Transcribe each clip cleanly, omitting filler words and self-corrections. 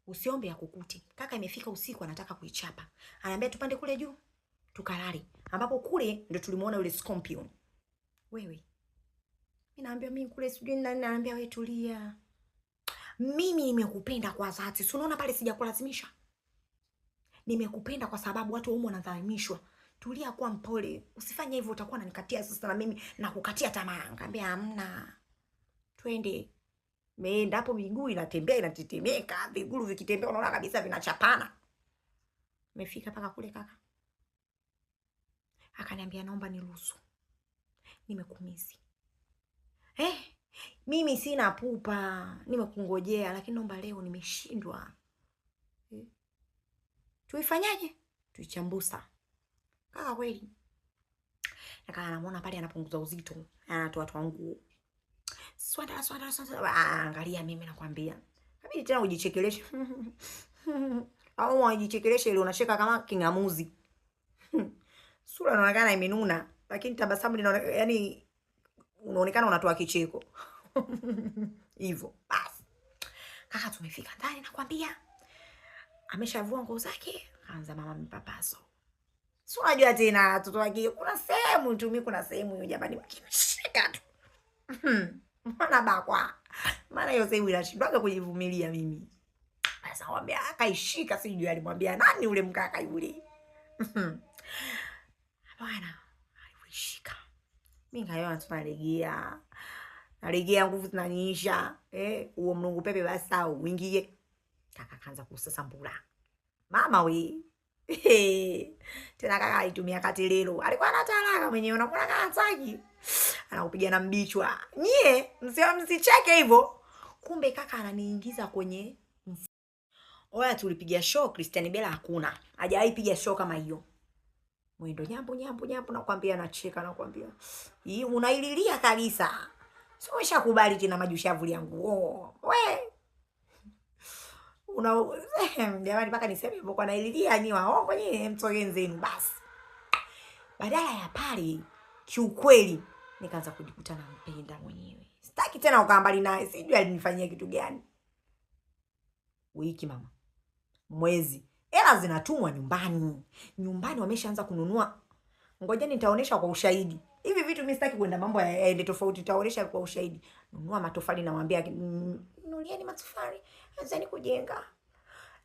Usiombe akukute. Kaka imefika usiku anataka kuichapa. Ananiambia tupande kule juu tukalale. Ambapo kule ndio tulimuona yule scorpion. Wewe. Mimi naambia mimi kule sijui nani, naambia wewe tulia. Mimi nimekupenda kwa dhati. Si unaona pale sijakulazimisha. Nimekupenda kwa sababu watu waumo wanadhalimishwa. Tulia kwa mpole. Usifanye hivyo utakuwa unanikatia sasa na mimi na kukatia tamaa. Nikamwambia hamna. Twende. Meenda hapo miguu inatembea inatetemeka, viguru vikitembea unaona kabisa vinachapana. Nimefika paka kule kaka. Akaniambia naomba niruhusu. Nimekumisi. Mimi sina pupa, nimekungojea lakini naomba leo nimeshindwa. Tuifanyaje? Tuichambusa. Kaka kweli. Kaka anamuona pale anapunguza uzito, anatoa nguo. Swanda. Angalia mimi nakwambia. Kabidi tena ujichekeleshe. Au ujichekeleshe ile unacheka kama kingamuzi. Sura inaonekana imenuna, lakini tabasamu linaonekana, yani unaonekana unatoa kicheko. Hivyo. Basi. Kaka tumefika ndani nakwambia. Ameshavua nguo zake, kaanza mama mpapaso. Si unajua tena watoto wake kuna sehemu tu, mimi kuna sehemu hiyo jamani mkinishika tu. Mbona bakwa? Maana hiyo sehemu inashindwaga kujivumilia mimi. Sasa mwambia akaishika sijui alimwambia nani ule mkaka yule. Bwana, alishika. Mimi ngayo tunalegea. Nalegea nguvu zinaniisha. Huo mlungu pepe basi au uingie. Kaka kaanza kusasa mbula. Mama we. Tena kaka alitumia katilelo. Alikuwa anatalaka mwenyewe unakuwa kaanzaji. Anakupiga na mbichwa. Nyie, msicheke hivyo. Kumbe kaka ananiingiza kwenye oya tulipiga show Christian Bella hakuna. Hajawahi piga show kama hiyo. Mwendo nyambu nakwambia anacheka nakwambia. Hii unaililia kabisa. Sio umeshakubali tena majushavu yangu. We. Jamani mpaka niseme hivyo kwa naililia nyi waongo nyie msoge zenu basi. Badala ya pale kiukweli nikaanza kujikuta nampenda mwenyewe. Sitaki tena ukaa mbali naye, sijui alinifanyia kitu gani. Wiki mama. Mwezi. Hela zinatumwa nyumbani. Nyumbani wameshaanza kununua. Ngoja nitaonesha kwa ushahidi. Hivi vitu mimi sitaki kwenda mambo yaende tofauti, nitaonesha kwa ushahidi. Nunua matofali namwambia nunulieni matofali. Anzeni kujenga.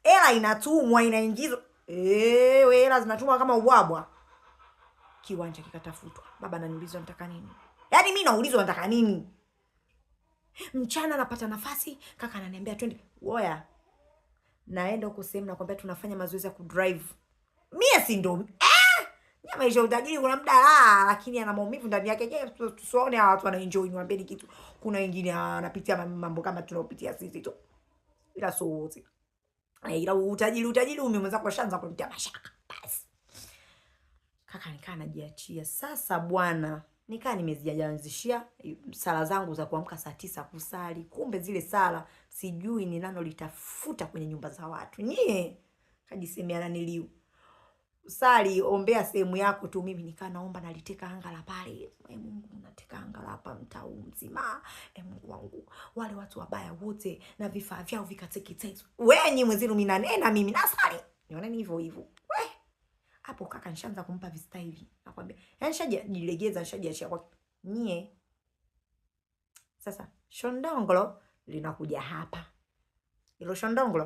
Hela inatumwa inaingizwa. We hela zinatumwa kama ubwabwa. Kiwanja kikatafutwa. Baba ananiuliza nataka nini? Yaani mimi naulizwa nataka nini? Mchana napata nafasi, kaka ananiambia twende. Oya. Naenda huko sehemu nakwambia tunafanya mazoezi ya kudrive. Mimi si ndo nyama hiyo utajiri kuna muda lakini ana maumivu ndani yake. Je, tusione hawa watu wana enjoy niwaambie kitu. Kuna wengine anapitia mambo kama tunaopitia sisi tu. Ila so wote. Ila utajiri umemweza kwa shanza kupitia mashaka. Basi. Kaka nikaa najiachia. Sasa bwana, nikaa nimezianzishia sala zangu za kuamka saa 9 kusali. Kumbe zile sala sijui ni nano litafuta kwenye nyumba za watu. Nyie kajisemeana niliu. Sali ombea sehemu yako tu, mimi nikaa naomba naliteka anga la pale. Mungu nateka anga la hapa mtaa mzima. Mungu wangu, wale watu wabaya wote na vifaa vyao vikateketezwa. Wewe nyinyi mwenzenu mimi nanena mimi nasali. Nioneni hivyo hivyo. Hapo kaka nishaanza kumpa vistaili. Nakwambia, yaani nishajilegeza nishajiachia kwa nyie. Sasa shondongolo linakuja hapa. Hilo shondongolo